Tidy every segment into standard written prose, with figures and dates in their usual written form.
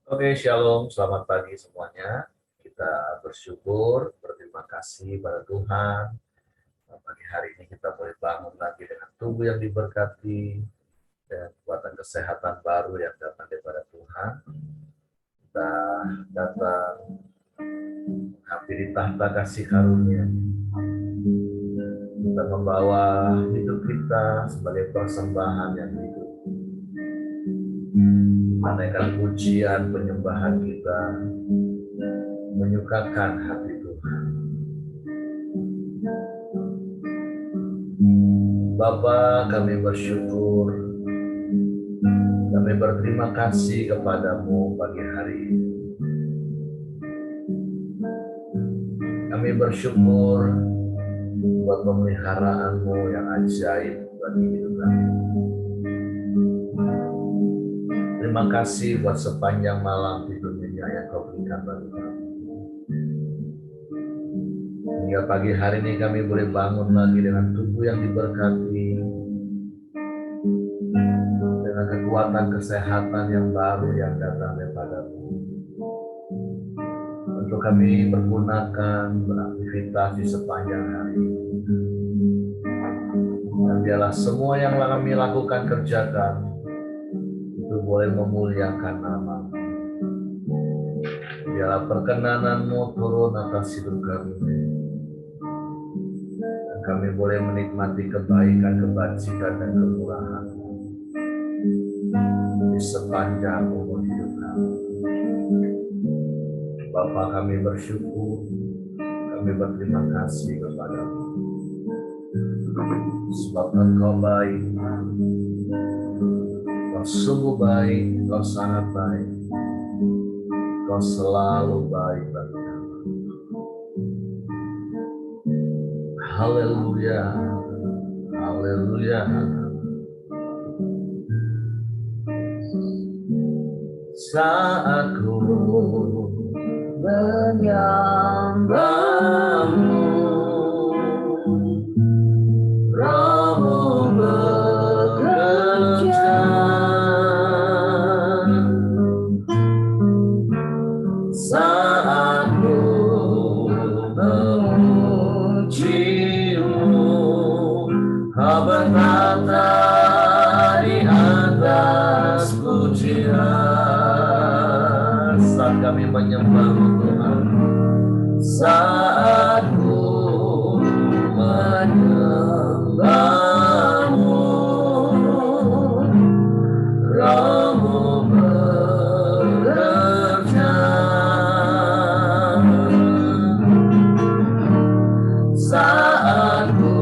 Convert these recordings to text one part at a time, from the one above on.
Oke, shalom, selamat pagi semuanya. Kita bersyukur, berterima kasih pada Tuhan. Pagi hari ini kita boleh bangun lagi dengan tubuh yang diberkati dan kekuatan kesehatan baru yang datang daripada Tuhan. Kita datang menghampiri tahta kasih karunia. Kita membawa hidup kita sebagai persembahan yang hidup. Menaikkan pujian penyembahan kita, menyukakan hati Tuhan. Bapa, kami bersyukur, kami berterima kasih kepadamu pagi hari ini. Kami bersyukur buat pemeliharaanmu yang ajaib bagi hidup kami. Terima kasih buat sepanjang malam tidur nyenyak yang kau berikan bagi kami. Hingga pagi hari ini kami boleh bangun lagi dengan tubuh yang diberkati, dengan kekuatan kesehatan yang baru yang datang daripadamu. Untuk kami pergunakan beraktivitas di sepanjang hari. Dan biarlah semua yang kami lakukan, kerjakan, itu boleh memuliakan nama. Biarlah perkenananmu turun atas hidup kami. Dan kami boleh menikmati kebaikan, kebajikan, dan kemurahan di sepanjang umur hidup kami. Bapa, kami bersyukur, kami berterima kasih kepadamu. Sebab Engkau baik, Engkau sungguh baik, Engkau sangat baik, Engkau selalu baik bagi kami. Haleluya, haleluya. Saat ku menyembahmu, Rohmu bekerja. Saat ku memujimu, Kau berkata di atas pujian. Saat kami menyembahmu Tuhan, saat ku menyembahmu, Rohmu bekerja. Saat ku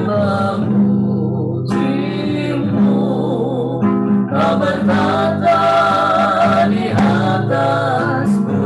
memujimu, Kau berkata di atas pujian.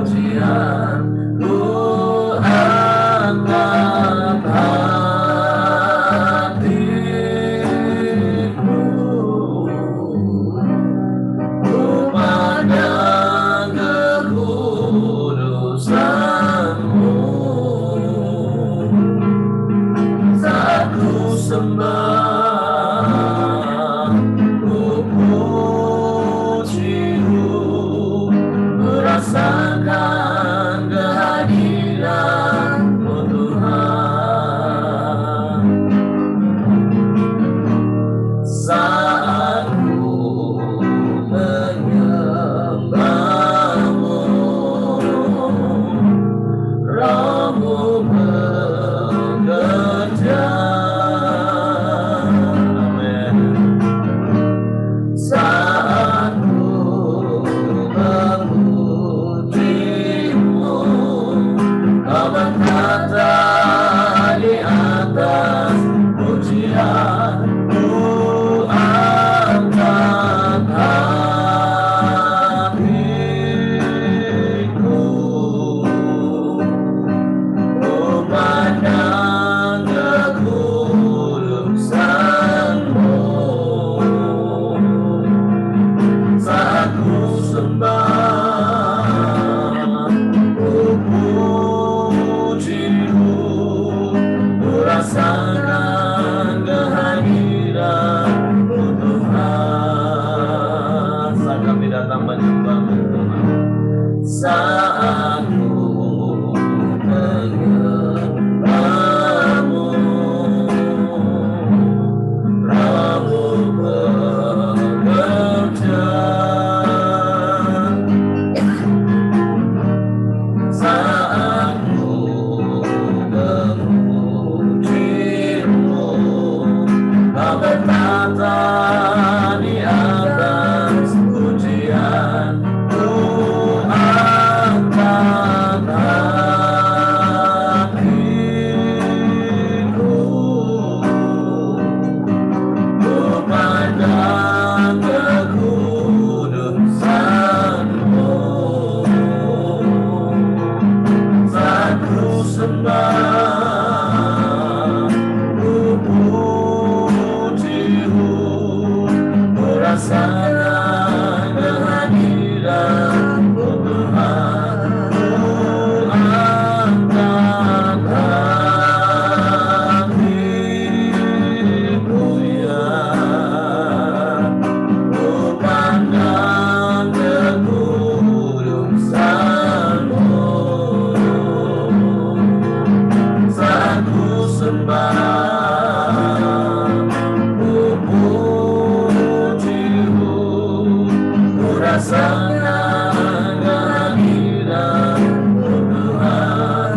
rasakan kehadiran Tuhan,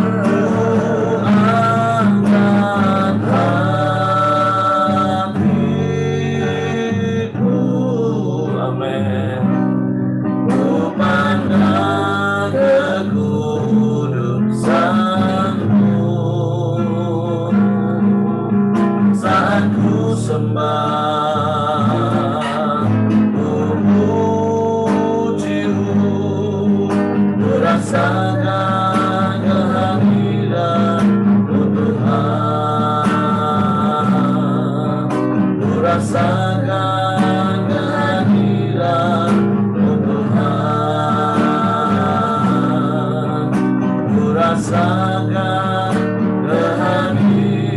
angkat hatiku, amin. Ku pandang kekudusanmu saat ku sembah, ku pujimu, ku rasakan kehadiran Tuhan, ku rasakan kehadiran Tuhan, ku rasakan kehadiran-Mu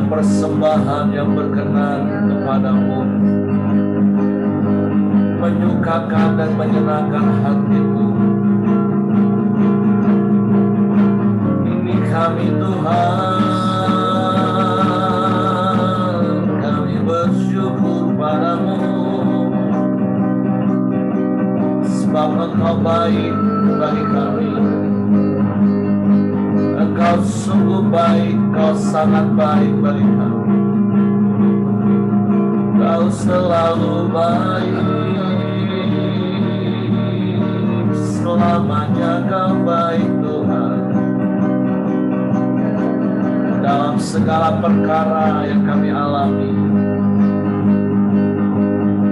persembahan yang berkenan kepadamu, menyukakan dan menyenangkan hatimu. Ini kami Tuhan, kami bersyukur padamu, sebab Engkau baik bagi kami. Engkau sungguh baik, Kau sangat baik bagi kami. Kau selalu baik, selamanya Kau baik Tuhan. Dalam segala perkara yang kami alami,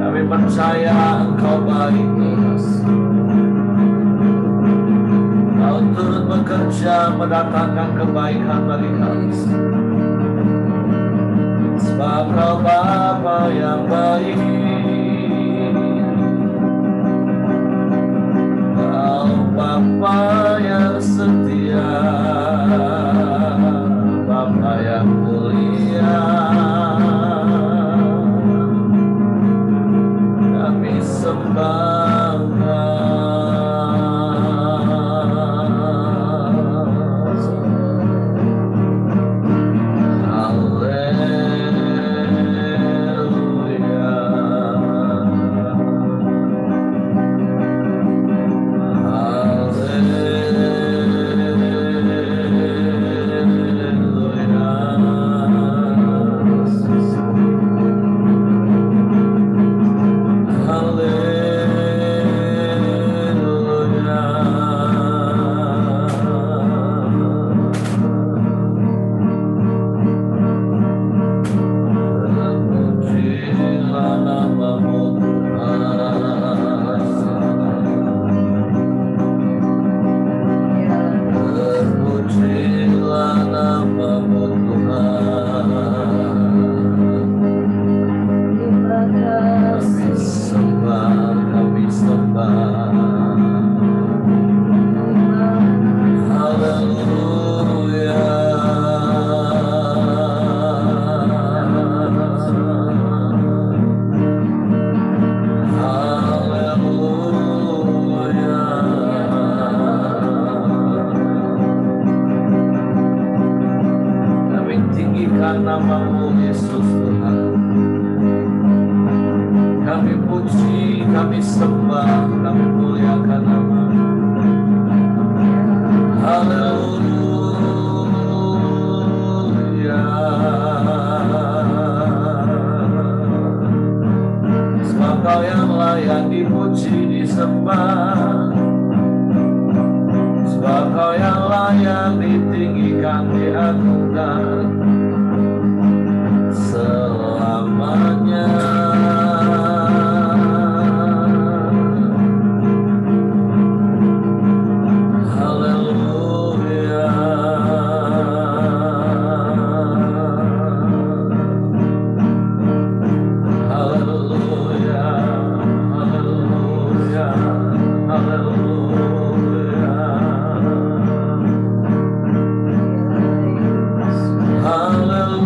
kami percaya Engkau baik Tuhan. Kau Kau turut bekerja mendatangkan kebaikan bagi kami. Sebab Kau Bapa yang baik, Kau Bapa yang setia, Bapa yang mulia. Kami sembah namamu Yesus Tuhan. Kami puji, kami sembah, kami muliakan nama-Mu. Haleluya. Sebab Kau yang layak dipuji, disembah. Sebab Kau yang layak ditinggikan, diagungkan selamanya. Haleluya. Haleluya. Haleluya. Haleluya. Hallelujah.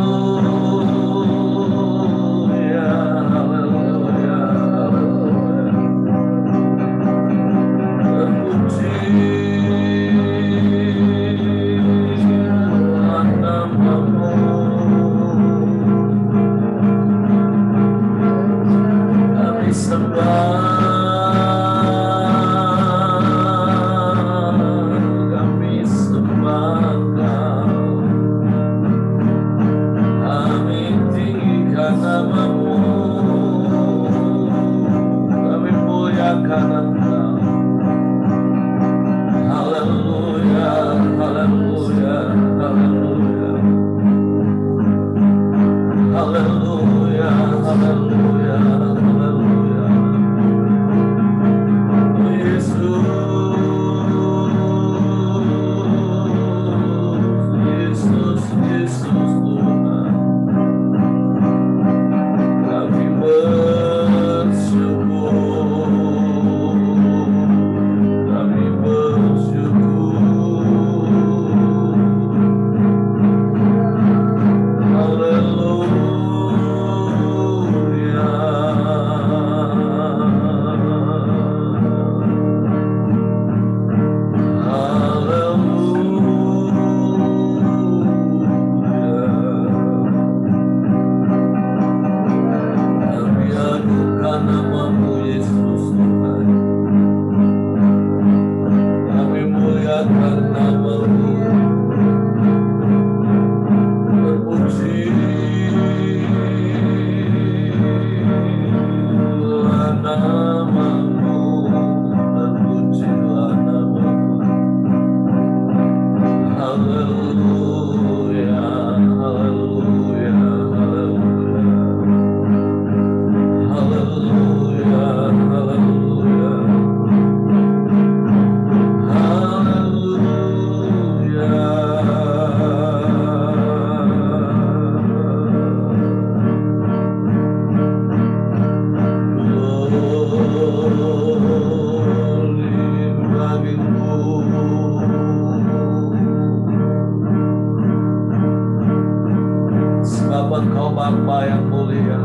Bapa yang mulia,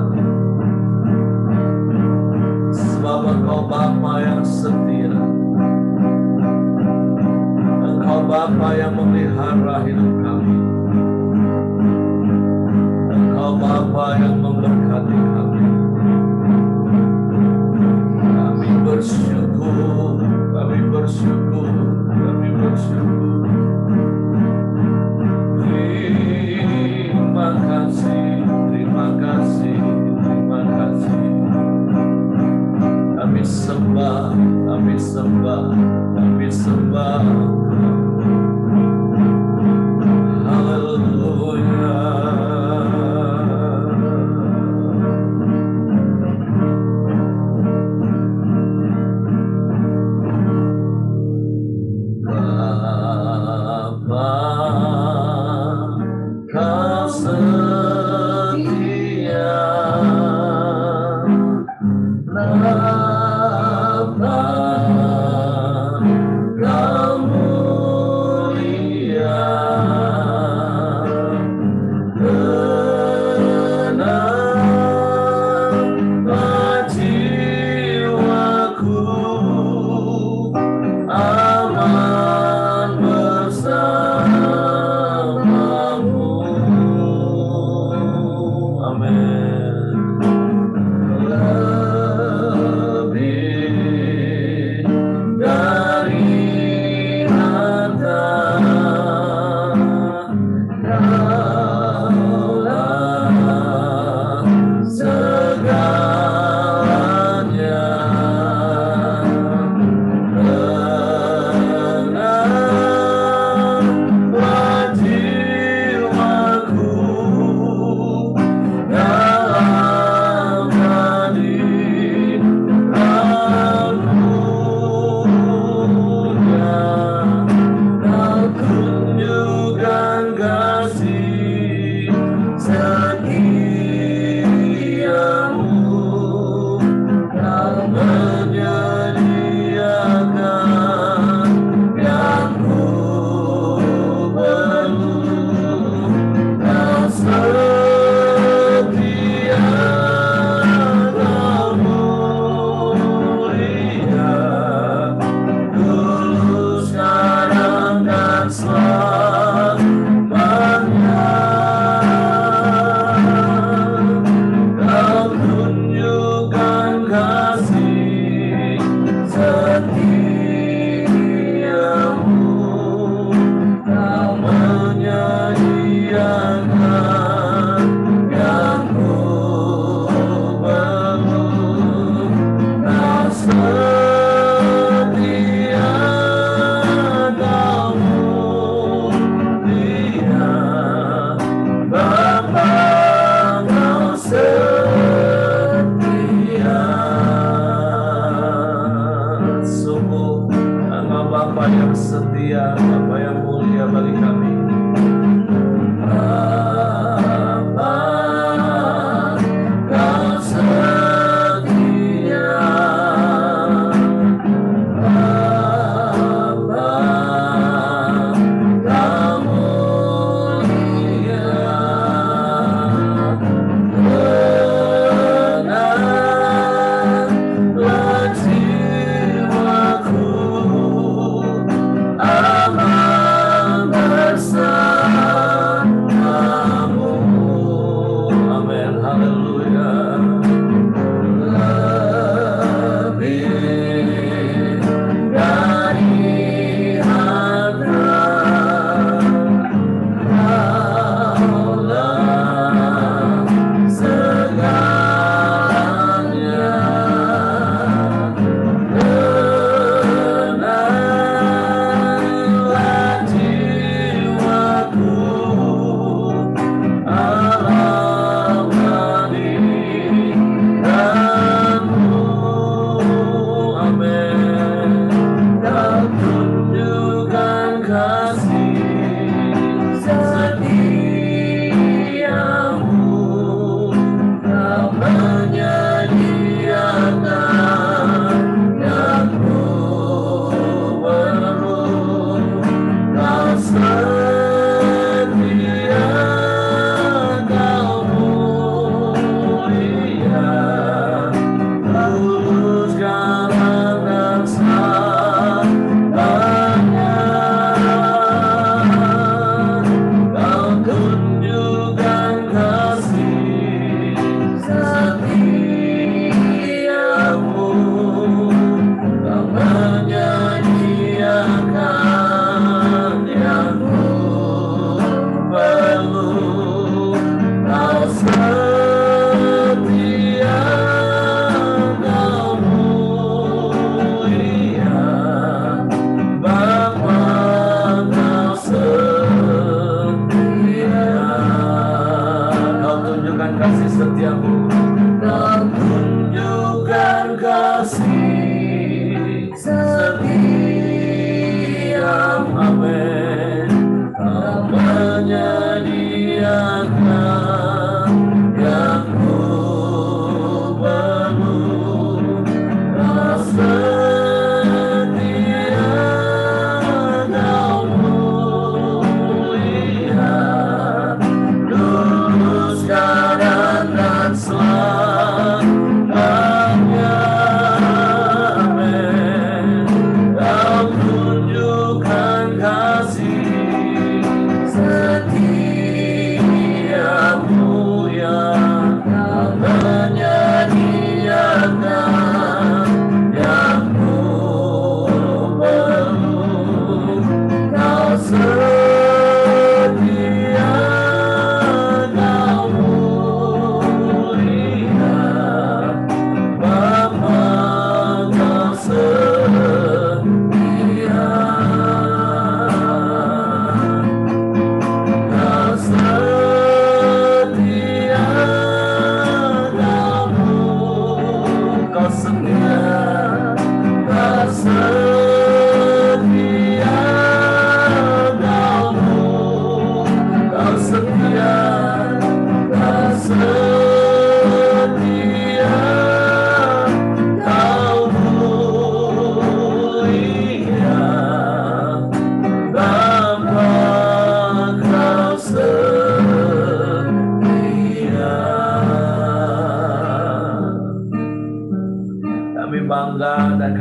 sebab Engkau Bapa yang setia, Engkau Bapa yang memelihara hidup kami, Engkau Bapa yang memberkati kami. Kami bersyukur, kami bersyukur, kami bersyukur. Terima kasih, terima kasih, terima kasih. Kami sembah, kami sembah, kami sembah. Haleluya.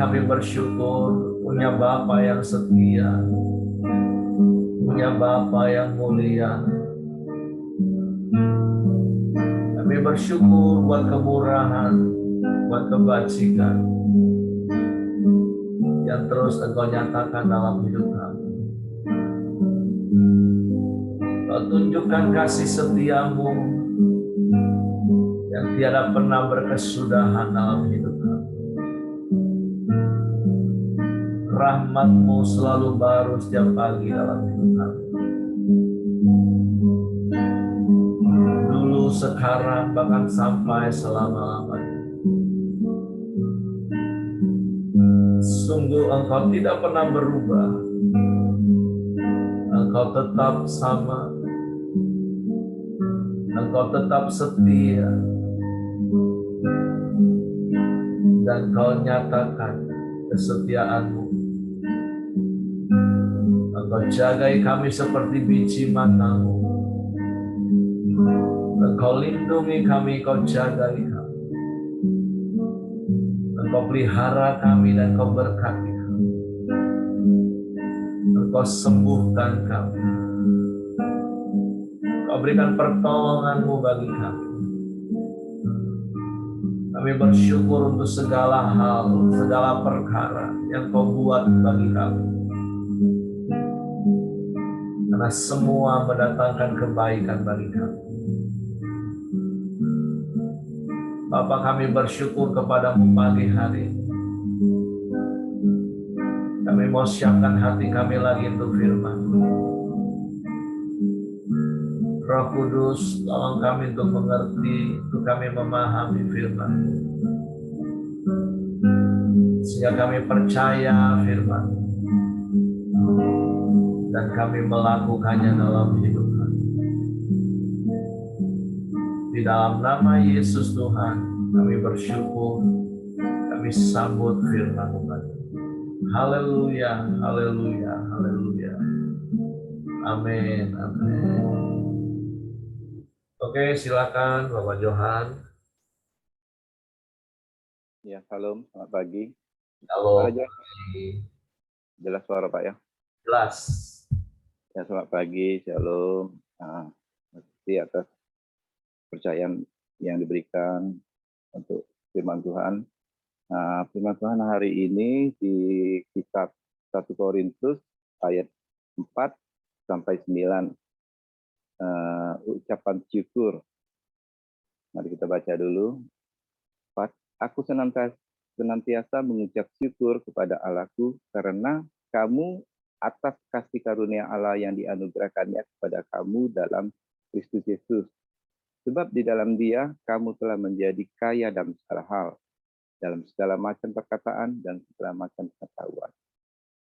kami bersyukur punya Bapa yang setia, punya Bapa yang mulia. Kami bersyukur buat kemurahan, buat kebajikan yang terus Engkau nyatakan dalam hidup kami. Kau tunjukkan kasih setiamu yang tiada pernah berkesudahan dalam hidup kami. Rahmat-Mu selalu baru setiap pagi dalam hidup kami. Dulu, sekarang, bahkan sampai selama-lamanya. Sungguh Engkau tidak pernah berubah. Engkau tetap sama. Engkau tetap setia. Dan Kau nyatakan kesetiaan-Mu. Engkau jagai kami seperti biji mata-Mu. Engkau lindungi kami, Kau jagai kami. Engkau pelihara kami dan Kau berkati kami. Engkau sembuhkan kami. Kau berikan pertolongan-Mu bagi kami. Kami bersyukur untuk segala hal, segala perkara yang Kau buat bagi kami. Karena semua mendatangkan kebaikan bagi kami. Bapa, kami bersyukur kepada-Mu pagi hari ini. Kami mau siapkan hati kami lagi untuk firman. Roh Kudus, tolong kami untuk mengerti, untuk kami memahami firman. Sehingga kami percaya firman. Dan kami melakukannya dalam hidup kami. Di dalam nama Yesus Tuhan, kami bersyukur, kami sambut firman-Mu. Haleluya, haleluya, haleluya. Amin, amin. Oke, silakan Bapak Johan. Ya, salam, selamat pagi. Halo. Jelas suara Pak ya? Jelas. Ya, selamat pagi, shalom. Terima kasih atas percayaan yang diberikan untuk firman Tuhan. Firman Tuhan hari ini di kitab 1 Korintus ayat 4 sampai 9. Ucapan syukur. Mari kita baca dulu. 4. Aku senantiasa mengucap syukur kepada Allahku karena kamu atas kasih karunia Allah yang dianugerahkannya kepada kamu dalam Kristus Yesus. Sebab di dalam Dia kamu telah menjadi kaya dalam segala hal, dalam segala macam perkataan dan segala macam pengetahuan,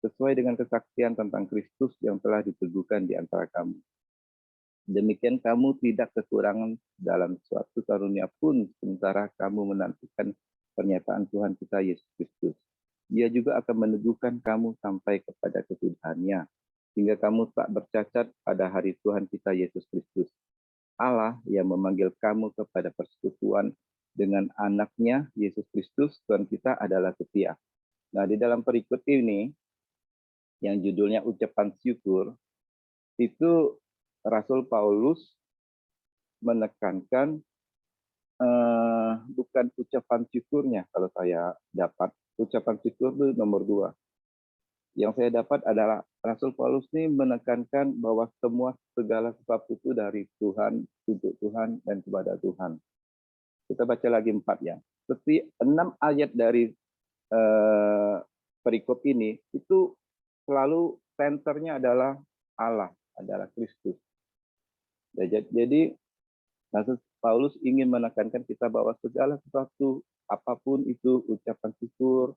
sesuai dengan kesaksian tentang Kristus yang telah diteguhkan di antara kamu. Demikian kamu tidak kekurangan dalam suatu karunia pun sementara kamu menantikan pernyataan Tuhan kita Yesus Kristus. Dia juga akan meneguhkan kamu sampai kepada kesudahannya, sehingga kamu tak bercacat pada hari Tuhan kita Yesus Kristus. Allah yang memanggil kamu kepada persekutuan dengan anaknya Yesus Kristus Tuhan kita adalah setia. Nah, di dalam perikut ini yang judulnya ucapan syukur, itu Rasul Paulus menekankan bukan ucapan syukurnya. Kalau saya dapat ucapan syukur itu nomor 2. Yang saya dapat adalah Rasul Paulus ini menekankan bahwa segala sesuatu itu dari Tuhan, untuk Tuhan, dan kepada Tuhan. Kita baca lagi 4 ya. Setiap 6 ayat dari perikop ini itu selalu senternya adalah Allah, adalah Kristus. Jadi Rasul Paulus ingin menekankan kita bahwa segala sesuatu apapun itu ucapan syukur,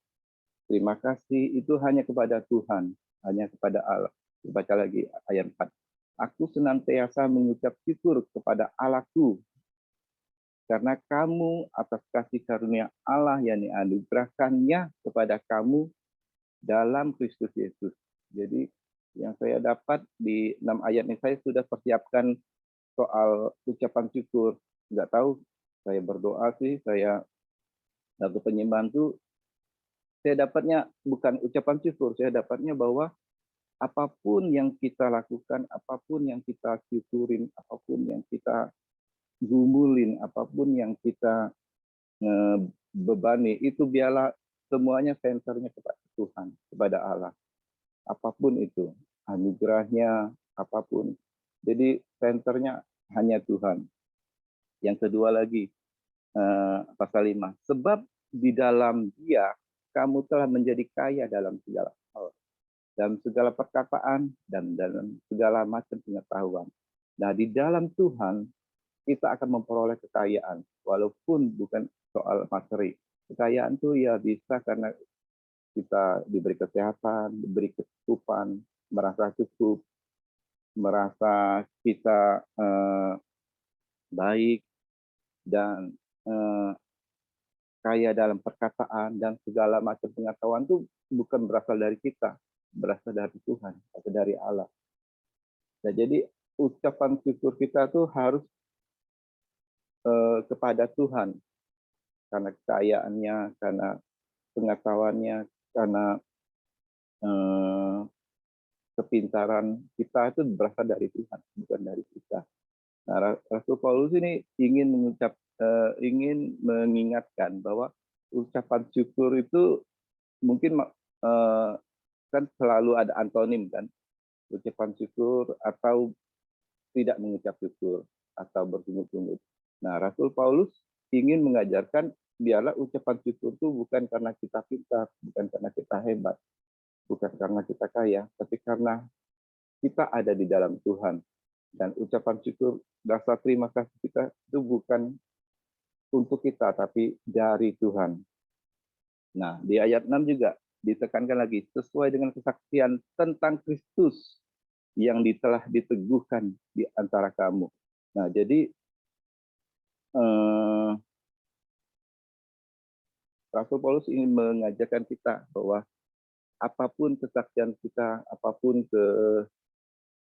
terima kasih itu hanya kepada Tuhan, hanya kepada Allah. Baca lagi ayat 4. Aku senantiasa mengucap syukur kepada Allahku karena kamu atas kasih karunia Allah yang dianugerahkannya kepada kamu dalam Kristus Yesus. Jadi yang saya dapat di 6 ayat ini, saya sudah persiapkan soal ucapan syukur. Nggak tahu, saya berdoa sih, saya satu penyembahan tuh saya dapatnya bukan ucapan syukur, saya dapatnya bahwa apapun yang kita lakukan, apapun yang kita syukurin, apapun yang kita gumulin, apapun yang kita bebani, itu biarlah semuanya senternya kepada Tuhan, kepada Allah. Apapun itu, anugerahnya, apapun. Jadi senternya hanya Tuhan. Yang kedua lagi, pasal 5. Sebab di dalam Dia, kamu telah menjadi kaya dalam segala hal, dalam segala perkataan, dan dalam segala macam pengetahuan. Nah, di dalam Tuhan, kita akan memperoleh kekayaan, walaupun bukan soal materi. Kekayaan itu ya bisa karena kita diberi kesehatan, diberi kecukupan, merasa cukup, merasa kita baik, dan kaya dalam perkataan, dan segala macam pengetahuan itu bukan berasal dari kita, berasal dari Tuhan, atau dari Allah. Nah, jadi ucapan syukur kita tuh harus kepada Tuhan, karena kekayaannya, karena pengetahuannya, karena kepintaran kita itu berasal dari Tuhan, bukan dari kita. Nah, Rasul Paulus ini ingin mengingatkan bahwa ucapan syukur itu mungkin kan selalu ada antonim kan, ucapan syukur atau tidak mengucap syukur atau bersungut-sungut. Nah, Rasul Paulus ingin mengajarkan biarlah ucapan syukur itu bukan karena kita pintar, bukan karena kita hebat, bukan karena kita kaya, tapi karena kita ada di dalam Tuhan. Dan ucapan syukur, rasa terima kasih kita itu bukan untuk kita, tapi dari Tuhan. Nah, di ayat 6 juga ditekankan lagi, sesuai dengan kesaksian tentang Kristus yang telah diteguhkan di antara kamu. Nah, jadi Rasul Paulus ingin mengajarkan kita bahwa apapun kesaksian kita, apapun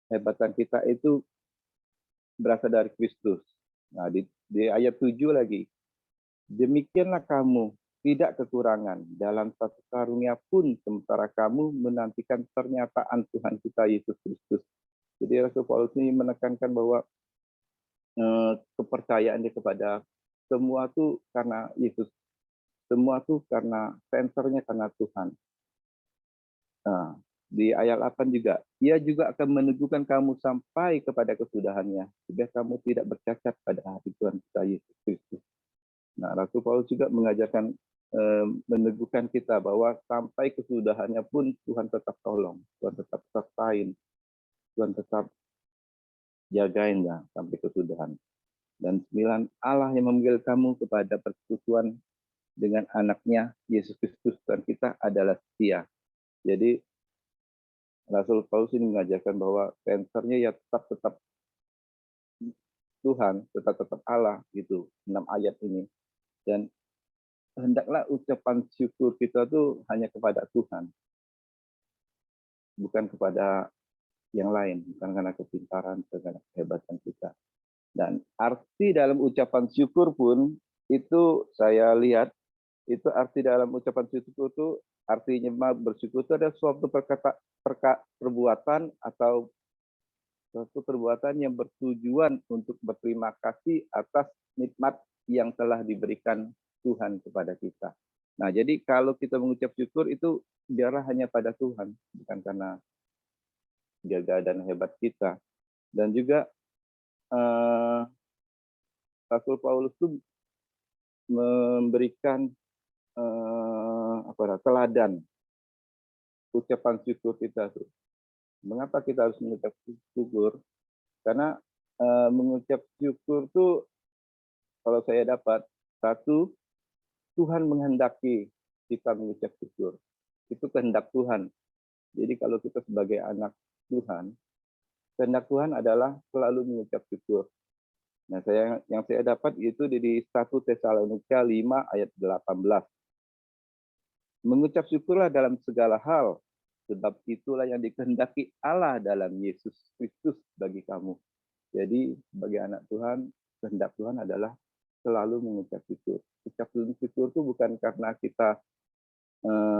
kehebatan kita itu berasal dari Kristus. Nah, di ayat 7 lagi, demikianlah kamu tidak kekurangan dalam satu karunia pun sementara kamu menantikan pernyataan Tuhan kita Yesus Kristus. Jadi Rasul Paulus ini menekankan bahwa kepercayaannya kepada semua itu karena Yesus, semua itu karena senternya karena Tuhan. Nah, di ayat 8 juga, ia juga akan meneguhkan kamu sampai kepada kesudahannya, supaya kamu tidak bercacat pada hari Tuhan kita Yesus Kristus. Nah, Rasul Paulus juga mengajarkan meneguhkan kita bahwa sampai kesudahannya pun Tuhan tetap tolong, Tuhan tetap sertain, Tuhan tetap jagain ya sampai kesudahan. Dan 9, Allah yang memanggil kamu kepada persekutuan dengan anaknya Yesus Kristus Tuhan kita adalah setia. Jadi Rasul Paulus ini mengajarkan bahwa senternya ya tetap Tuhan, tetap Allah gitu, 6 ayat ini. Dan hendaklah ucapan syukur kita tuh hanya kepada Tuhan, bukan kepada yang lain, bukan karena kepintaran, karena kehebatan kita. Dan arti dalam ucapan syukur pun itu saya lihat, itu arti dalam ucapan syukur itu artinya bersyukur itu ada suatu perbuatan atau suatu perbuatan yang bertujuan untuk berterima kasih atas nikmat yang telah diberikan Tuhan kepada kita. Nah, jadi kalau kita mengucap syukur itu biarlah hanya pada Tuhan, bukan karena gagah dan hebat kita. Dan juga Rasul Paulus itu memberikan teladan ucapan syukur kita tuh. Mengapa kita harus mengucap syukur? Karena mengucap syukur tuh kalau saya dapat, satu, Tuhan menghendaki kita mengucap syukur. Itu kehendak Tuhan. Jadi kalau kita sebagai anak Tuhan, kehendak Tuhan adalah selalu mengucap syukur. Nah, yang saya dapat itu di 1 Tesalonika 5 ayat 18. Mengucap syukurlah dalam segala hal, sebab itulah yang dikehendaki Allah dalam Yesus Kristus bagi kamu. Jadi sebagai anak Tuhan, kehendak Tuhan adalah selalu mengucap syukur. Ucap syukur itu bukan karena kita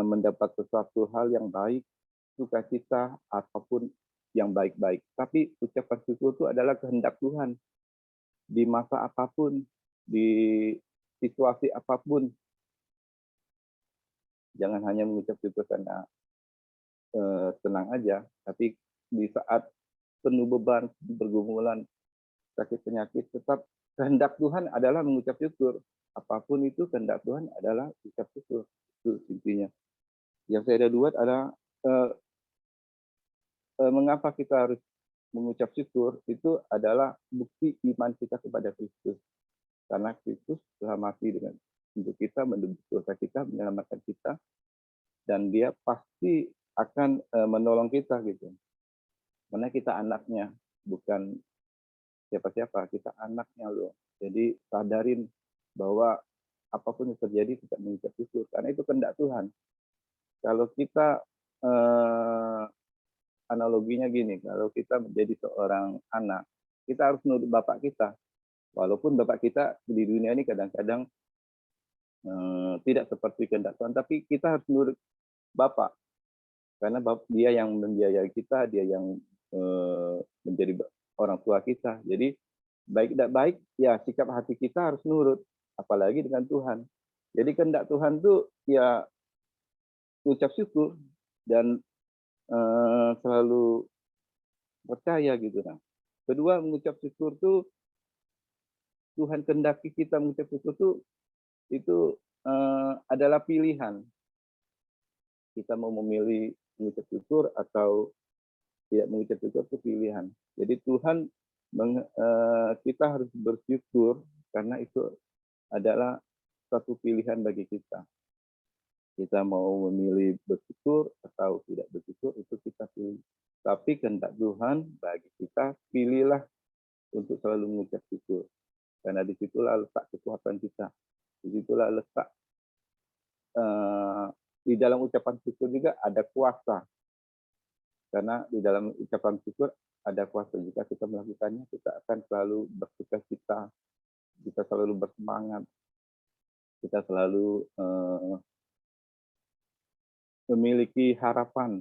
mendapat sesuatu hal yang baik, sukacita, apapun yang baik-baik. Tapi ucapan syukur itu adalah kehendak Tuhan. Di masa apapun, di situasi apapun, jangan hanya mengucap syukur karena senang aja, tapi di saat penuh beban, pergumulan, sakit penyakit, tetap kehendak Tuhan adalah mengucap syukur. Apapun itu kehendak Tuhan adalah ucap syukur. Itu intinya. Yang saya buat adalah mengapa kita harus mengucap syukur itu adalah bukti iman kita kepada Kristus. Karena Kristus telah mati untuk kita, menebus dosa kita, menyelamatkan kita, dan Dia pasti akan menolong kita gitu. Karena kita anaknya, bukan siapa-siapa, kita anaknya loh. Jadi sadarin bahwa apapun yang terjadi kita mengucap syukur, karena itu kehendak Tuhan. Kalau kita analoginya gini, kalau kita menjadi seorang anak, kita harus nurut bapak kita. Walaupun bapak kita di dunia ini kadang-kadang tidak seperti kehendak Tuhan, tapi kita harus nurut bapak. Karena dia yang membiayai kita, dia yang menjadi orang tua kita. Jadi baik tidak baik, ya sikap hati kita harus nurut, apalagi dengan Tuhan. Jadi kehendak Tuhan tuh ya ucap syukur dan selalu percaya gitu. Nah, kedua, mengucap syukur tuh Tuhan kehendaki kita mengucap syukur tuh itu adalah pilihan. Kita mau memilih mengucap syukur atau tidak mengucap syukur itu pilihan. Jadi Tuhan kita harus bersyukur karena itu adalah satu pilihan bagi kita. Kita mau memilih bersyukur atau tidak bersyukur itu kita pilih. Tapi kehendak Tuhan bagi kita, pilihlah untuk selalu mengucap syukur. Karena disitulah letak kekuatan kita. Disitulah letak di dalam ucapan syukur juga ada kuasa. Karena di dalam ucapan syukur ada kuasa. Jika kita melakukannya, kita akan selalu bersukacita, kita selalu bersemangat, kita selalu memiliki harapan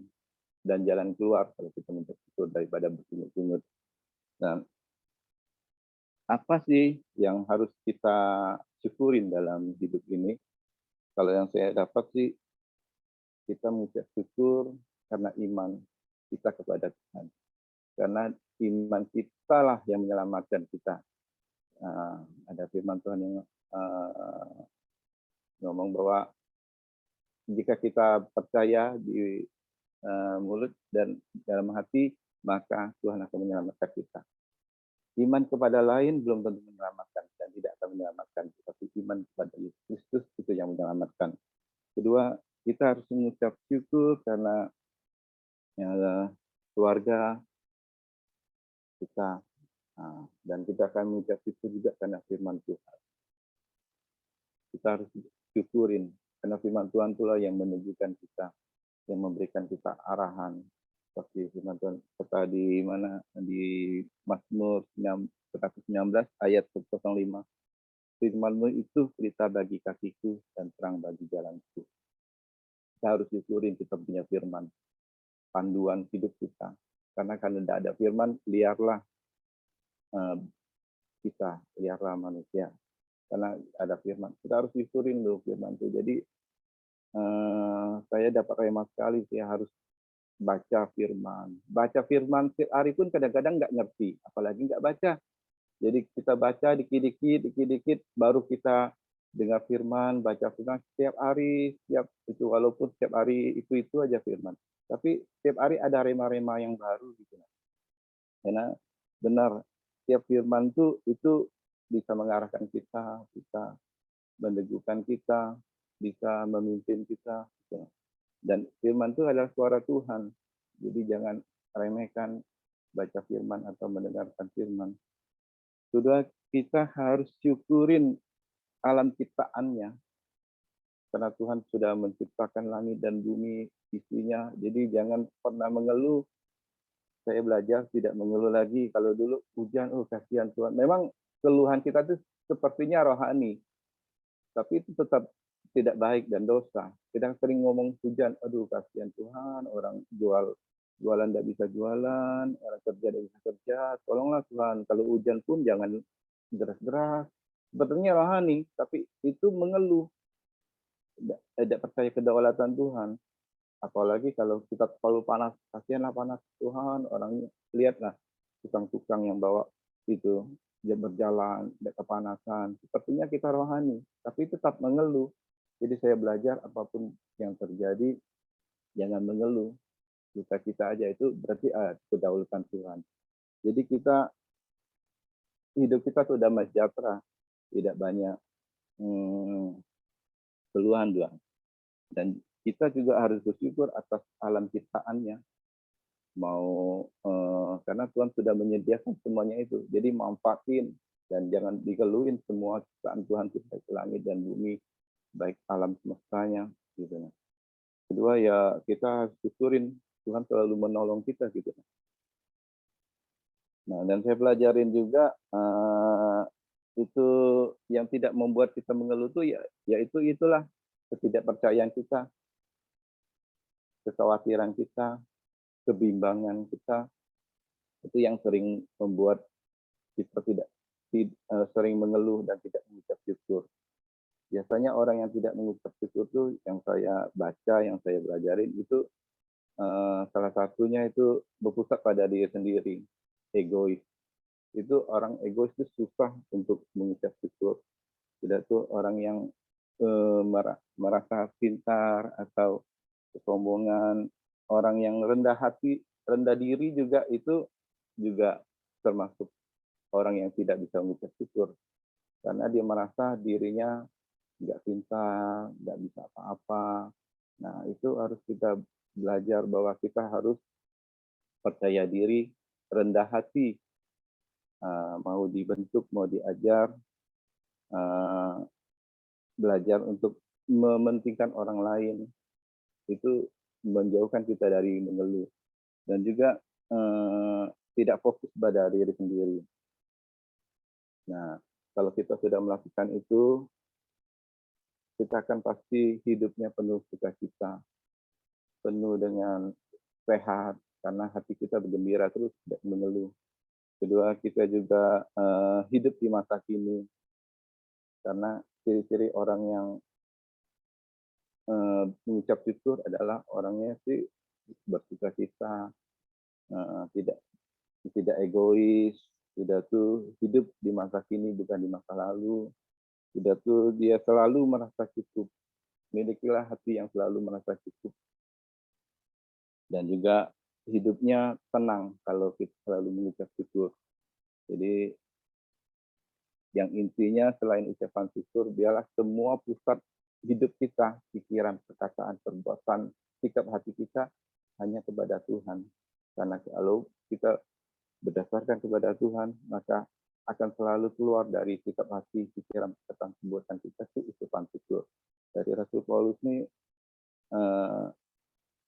dan jalan keluar kalau kita mengucap syukur daripada bersungut-sungut. Dan apa sih yang harus kita syukurin dalam hidup ini? Kalau yang saya dapat sih, kita mengucap syukur karena iman kita kepada Tuhan. Karena iman kita lah yang menyelamatkan kita. Ada firman Tuhan yang ngomong bahwa jika kita percaya di mulut dan dalam hati, maka Tuhan akan menyelamatkan kita. Iman kepada lain belum tentu menyelamatkan dan tidak akan menyelamatkan, tetapi iman kepada Yesus Kristus itu yang menyelamatkan. Kedua, kita harus mengucap syukur karena keluarga kita, dan kita akan mengucap syukur juga karena firman Tuhan. Kita harus syukurin karena firman Tuhan itulah yang menunjukkan kita, yang memberikan kita arahan. Seperti firman Tuhan kata di mana, di Mazmur 119 ayat 105. Firman-Mu itu pelita bagi kakiku dan terang bagi jalanku. Kita harus syukurin kita punya firman, panduan hidup kita. Karena kalau tidak ada firman, liarlah kita, liarlah manusia. Karena ada firman, kita harus syukurin loh firman itu. Jadi saya dapat rema sekali, saya harus baca firman. Baca firman setiap hari pun kadang-kadang nggak ngerti, apalagi nggak baca. Jadi kita baca dikit-dikit, baru kita dengar firman, baca firman setiap hari, setiap itu, walaupun setiap hari itu aja firman. Tapi setiap hari ada rema-rema yang baru gitu. Karena benar, setiap firman itu bisa mengarahkan kita, bisa meneguhkan kita, bisa memimpin kita. Gitu. Dan firman itu adalah suara Tuhan. Jadi jangan remehkan baca firman atau mendengarkan firman. Sudah, kita harus syukurin alam ciptaannya. Karena Tuhan sudah menciptakan langit dan bumi isinya. Jadi jangan pernah mengeluh. Saya belajar tidak mengeluh lagi. Kalau dulu hujan, kasihan Tuhan. Memang keluhan kita itu sepertinya rohani. Tapi itu tetap tidak baik dan dosa. Kita sering ngomong hujan, aduh kasihan Tuhan, orang jualan tidak bisa jualan, orang kerja tidak bisa kerja, tolonglah Tuhan. Kalau hujan pun jangan deras-deras. Sebetulnya rohani, tapi itu mengeluh, tidak percaya kedaulatan Tuhan. Apalagi kalau kita terlalu panas, kasihanlah panas Tuhan, orangnya lihatlah tukang-tukang yang bawa itu dia berjalan, tidak kepanasan. Sepertinya kita rohani, tapi tetap mengeluh. Jadi saya belajar apapun yang terjadi, jangan mengeluh. Kita aja itu berarti kedaulatan Tuhan. Jadi hidup kita sudah damai sejahtera, tidak banyak keluhan. Dan kita juga harus bersyukur atas alam ciptaannya. Karena Tuhan sudah menyediakan semuanya itu. Jadi manfaatin dan jangan dikeluhin semua ciptaan Tuhan kita, langit dan bumi, baik alam semestanya gitu. Kedua ya kita harus syukurin Tuhan selalu menolong kita gitu. Nah, dan saya pelajarin juga itu yang tidak membuat kita mengeluh tuh itulah ketidakpercayaan kita, kekhawatiran kita, kebimbangan kita, itu yang sering membuat kita tidak sering mengeluh dan tidak mengucap syukur. Biasanya orang yang tidak mengucap syukur itu yang saya baca, yang saya belajarin itu salah satunya itu berpusat pada diri sendiri, egois. Itu orang egois itu susah untuk mengucap syukur. Tidak tuh orang yang merasa pintar atau kesombongan, orang yang rendah hati, rendah diri juga itu juga termasuk orang yang tidak bisa mengucap syukur. Karena dia merasa dirinya nggak pintar, nggak bisa apa-apa. Nah, itu harus kita belajar bahwa kita harus percaya diri, rendah hati, mau dibentuk, mau diajar, belajar untuk mementingkan orang lain, itu menjauhkan kita dari mengeluh. Dan juga tidak fokus pada diri sendiri. Nah, kalau kita sudah melakukan itu, kita akan pasti hidupnya penuh sukacita, penuh dengan sehat, karena hati kita bergembira terus, tidak mengeluh. Kedua, kita juga hidup di masa kini, karena ciri-ciri orang yang mengucap syukur adalah orangnya sih bersukacita, tidak egois, sudah tuh hidup di masa kini bukan di masa lalu, sudah tuh dia selalu merasa cukup, milikilah hati yang selalu merasa cukup, dan juga hidupnya tenang kalau kita selalu mengucap syukur. Jadi yang intinya selain ucapan syukur, biarlah semua pusat hidup kita, pikiran, perkataan, perbuatan, sikap hati kita hanya kepada Tuhan. Karena kalau kita berdasarkan kepada Tuhan, maka akan selalu keluar dari sikap hati, pikiran, perkataan, perbuatan kita itu ucapan syukur. Dari Rasul Paulus ini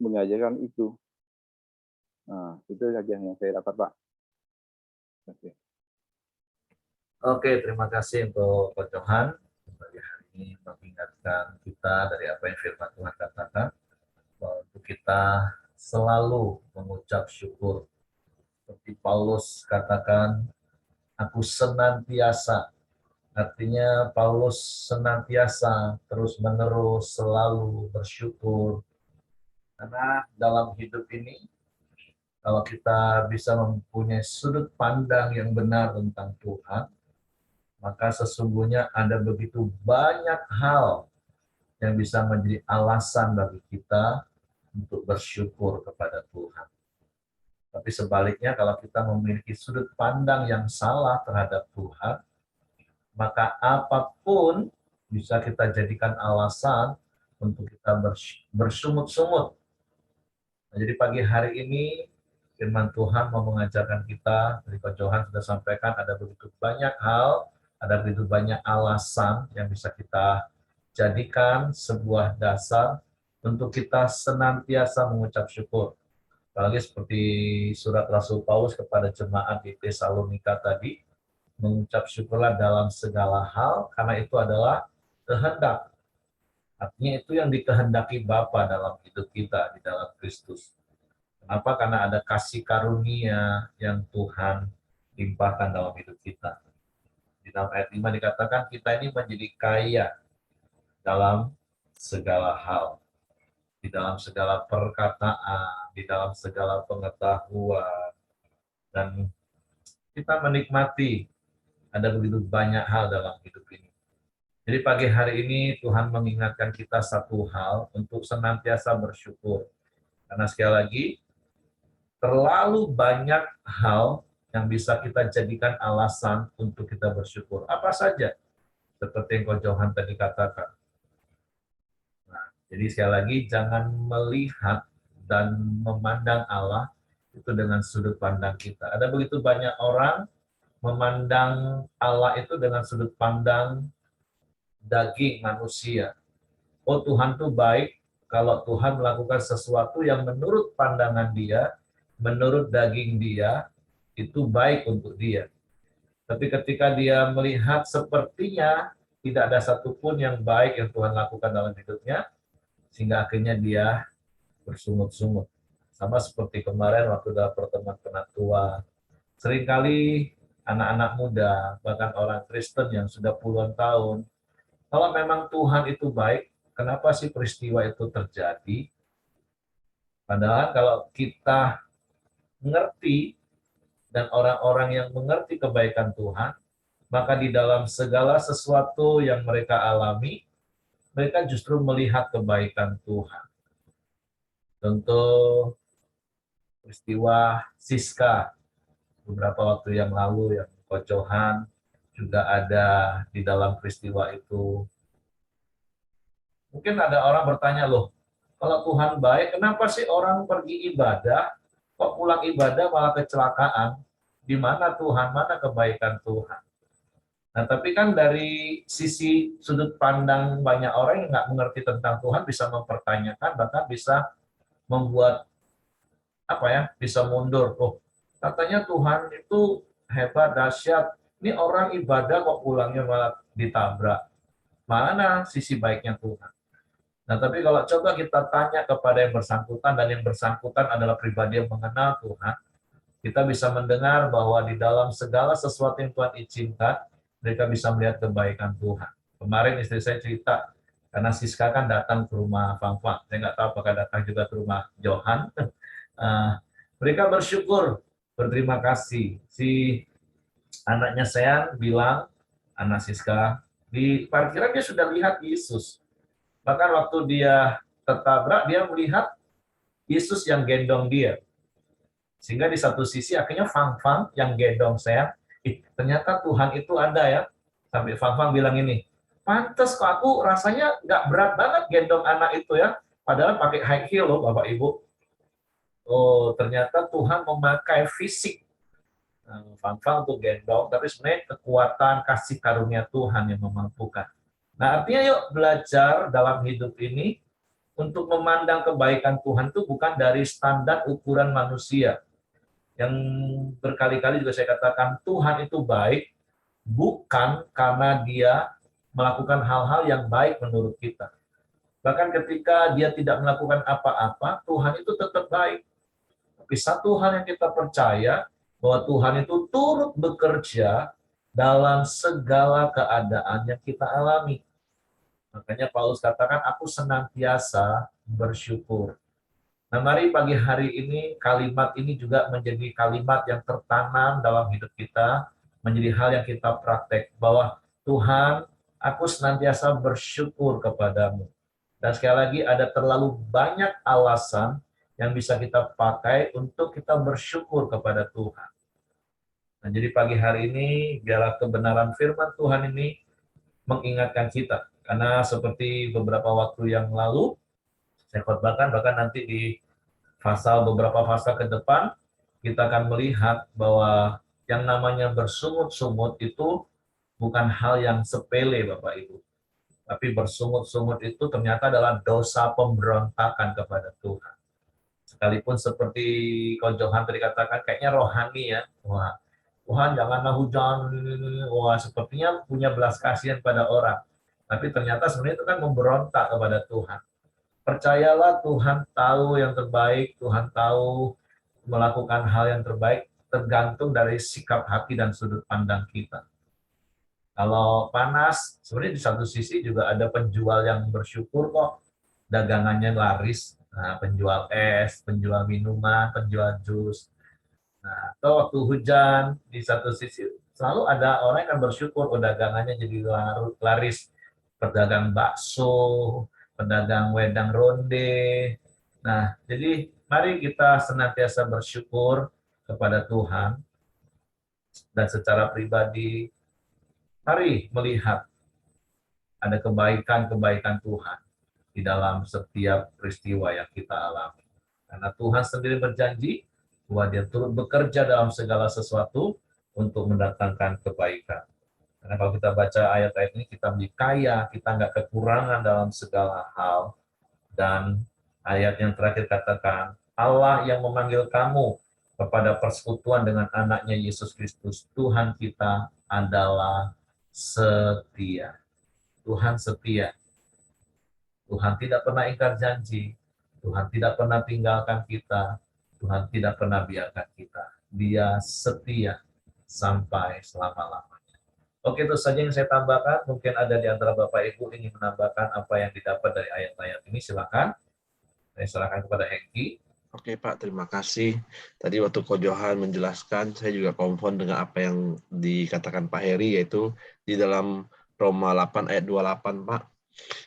mengajarkan itu. Nah, itu saja yang saya dapat, Pak. Oke, terima kasih untuk Pak Johan. Pagi hari ini mengingatkan kita dari apa yang firman Tuhan katakan, bahwa untuk kita selalu mengucap syukur. Seperti Paulus katakan, aku senantiasa. Artinya Paulus senantiasa terus-menerus selalu bersyukur. Karena dalam hidup ini, kalau kita bisa mempunyai sudut pandang yang benar tentang Tuhan, maka sesungguhnya ada begitu banyak hal yang bisa menjadi alasan bagi kita untuk bersyukur kepada Tuhan. Tapi sebaliknya, kalau kita memiliki sudut pandang yang salah terhadap Tuhan, maka apapun bisa kita jadikan alasan untuk kita bersungut-sungut. Nah, jadi pagi hari ini firman Tuhan mau mengajarkan kita, dari Pak Johan sudah sampaikan, ada begitu banyak hal, ada begitu banyak alasan yang bisa kita jadikan sebuah dasar untuk kita senantiasa mengucap syukur. Apalagi seperti surat Rasul Paulus kepada jemaat di Tesalonika tadi, mengucap syukurlah dalam segala hal, karena itu adalah kehendak Artinya itu yang dikehendaki Bapa dalam hidup kita, di dalam Kristus. Kenapa? Karena ada kasih karunia yang Tuhan limpahkan dalam hidup kita. Di dalam ayat 5 dikatakan kita ini menjadi kaya dalam segala hal. Di dalam segala perkataan, di dalam segala pengetahuan. Dan kita menikmati ada begitu banyak hal dalam hidup ini. Jadi pagi hari ini Tuhan mengingatkan kita satu hal untuk senantiasa bersyukur. Karena sekali lagi, terlalu banyak hal yang bisa kita jadikan alasan untuk kita bersyukur. Apa saja? Seperti yang Ko Johan tadi katakan. Nah, jadi sekali lagi, jangan melihat dan memandang Allah itu dengan sudut pandang kita. Ada begitu banyak orang memandang Allah itu dengan sudut pandang daging manusia. Oh, Tuhan tuh baik kalau Tuhan melakukan sesuatu yang menurut pandangan dia, menurut daging dia, itu baik untuk dia. Tapi ketika dia melihat sepertinya tidak ada satupun yang baik yang Tuhan lakukan dalam hidupnya, sehingga akhirnya dia bersungut-sungut. Sama seperti kemarin waktu dalam pertemuan penatua, seringkali anak-anak muda, bahkan orang Kristen yang sudah puluhan tahun, kalau memang Tuhan itu baik, kenapa sih peristiwa itu terjadi? Padahal kalau kita mengerti dan orang-orang yang mengerti kebaikan Tuhan, maka di dalam segala sesuatu yang mereka alami, mereka justru melihat kebaikan Tuhan. Contoh peristiwa Siska beberapa waktu yang lalu yang Kocohan juga ada di dalam peristiwa itu. Mungkin ada orang bertanya, loh, kalau Tuhan baik, kenapa sih orang pergi ibadah, kok pulang ibadah malah kecelakaan? Di mana Tuhan, mana kebaikan Tuhan? Nah, tapi kan dari sisi sudut pandang banyak orang yang nggak mengerti tentang Tuhan bisa mempertanyakan, bahkan bisa membuat bisa mundur. Oh, katanya Tuhan itu hebat, dahsyat. Ini orang ibadah kok pulangnya malah ditabrak. Mana sisi baiknya Tuhan? Nah, tapi kalau coba kita tanya kepada yang bersangkutan, dan yang bersangkutan adalah pribadi yang mengenal Tuhan, kita bisa mendengar bahwa di dalam segala sesuatu yang Tuhan izinkan, mereka bisa melihat kebaikan Tuhan. Kemarin istri saya cerita, karena Siska kan datang ke rumah Fang-Fang. Saya nggak tahu apakah datang juga ke rumah Johan. Mereka bersyukur, berterima kasih. Si anaknya saya bilang, anak Siska, di parkiran dia sudah lihat Yesus. Bahkan waktu dia tertabrak, dia melihat Yesus yang gendong dia. Sehingga di satu sisi akhirnya Fang-Fang yang gendong saya, ternyata Tuhan itu ada ya. Sampai Fang-Fang bilang ini, pantes kok aku rasanya nggak berat banget gendong anak itu ya. Padahal pakai high heel loh Bapak Ibu. Oh, ternyata Tuhan memakai fisik Fang-Fang untuk gendong, tapi sebenarnya kekuatan kasih karunia Tuhan yang memampukan. Nah, artinya yuk belajar dalam hidup ini untuk memandang kebaikan Tuhan itu bukan dari standar ukuran manusia. Yang berkali-kali juga saya katakan, Tuhan itu baik bukan karena dia melakukan hal-hal yang baik menurut kita. Bahkan ketika dia tidak melakukan apa-apa, Tuhan itu tetap baik. Tapi satu hal yang kita percaya, bahwa Tuhan itu turut bekerja dalam segala keadaan yang kita alami. Makanya Paulus katakan, aku senantiasa bersyukur. Nah, mari pagi hari ini, kalimat ini juga menjadi kalimat yang tertanam dalam hidup kita, menjadi hal yang kita praktek, bahwa Tuhan, aku senantiasa bersyukur kepadamu. Dan sekali lagi, ada terlalu banyak alasan yang bisa kita pakai untuk kita bersyukur kepada Tuhan. Nah, jadi pagi hari ini, biarlah kebenaran firman Tuhan ini mengingatkan kita. Karena seperti beberapa waktu yang lalu, saya khotbahkan, bahkan nanti di beberapa fase ke depan, kita akan melihat bahwa yang namanya bersungut-sungut itu bukan hal yang sepele, Bapak Ibu. Tapi bersungut-sungut itu ternyata adalah dosa pemberontakan kepada Tuhan. Sekalipun seperti Ko Johan tadi katakan, kayaknya rohani ya. Wah, Tuhan janganlah hujan, wah sepertinya punya belas kasihan pada orang. Tapi ternyata sebenarnya itu kan memberontak kepada Tuhan. Percayalah Tuhan tahu yang terbaik, Tuhan tahu melakukan hal yang terbaik, tergantung dari sikap hati dan sudut pandang kita. Kalau panas, sebenarnya di satu sisi juga ada penjual yang bersyukur kok, dagangannya laris. Nah, penjual es, penjual minuman, penjual jus. Nah, atau waktu hujan, di satu sisi selalu ada orang yang bersyukur, oh, dagangannya jadi laris. Pedagang bakso, pedagang wedang ronde. Nah, jadi mari kita senantiasa bersyukur kepada Tuhan, dan secara pribadi, mari melihat ada kebaikan-kebaikan Tuhan di dalam setiap peristiwa yang kita alami. Karena Tuhan sendiri berjanji bahwa Dia turut bekerja dalam segala sesuatu untuk mendatangkan kebaikan. Karena kalau kita baca ayat-ayat ini, kita menjadi kaya, kita nggak kekurangan dalam segala hal. Dan ayat yang terakhir katakan, Allah yang memanggil kamu kepada persekutuan dengan anaknya Yesus Kristus, Tuhan kita adalah setia. Tuhan setia. Tuhan tidak pernah ingkar janji. Tuhan tidak pernah tinggalkan kita. Tuhan tidak pernah biarkan kita. Dia setia sampai selama-lamanya. Oke, itu saja yang saya tambahkan. Mungkin ada di antara Bapak Ibu ingin menambahkan apa yang didapat dari ayat-ayat ini. Silakan. Saya serahkan kepada Hengki. Oke Pak, terima kasih. Tadi waktu Ko Johan menjelaskan, saya juga konfirm dengan apa yang dikatakan Pak Heri, yaitu di dalam Roma 8 ayat 28, Pak.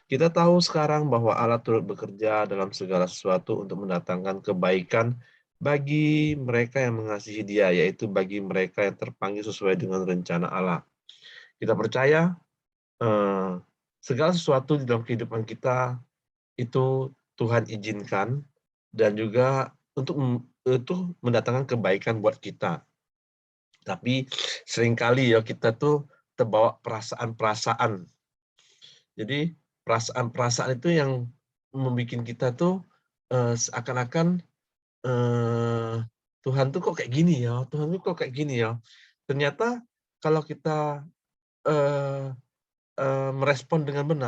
Kita tahu sekarang bahwa Allah turut bekerja dalam segala sesuatu untuk mendatangkan kebaikan bagi mereka yang mengasihi Dia, yaitu bagi mereka yang terpanggil sesuai dengan rencana Allah. Kita percaya segala sesuatu di dalam kehidupan kita itu Tuhan izinkan, dan juga untuk mendatangkan kebaikan buat kita. Tapi seringkali ya kita tuh terbawa perasaan-perasaan. Jadi perasaan-perasaan itu yang membuat kita tuh seakan-akan Tuhan tuh kok kayak gini ya, Tuhan tuh kok kayak gini ya. Ternyata kalau kita merespon dengan benar,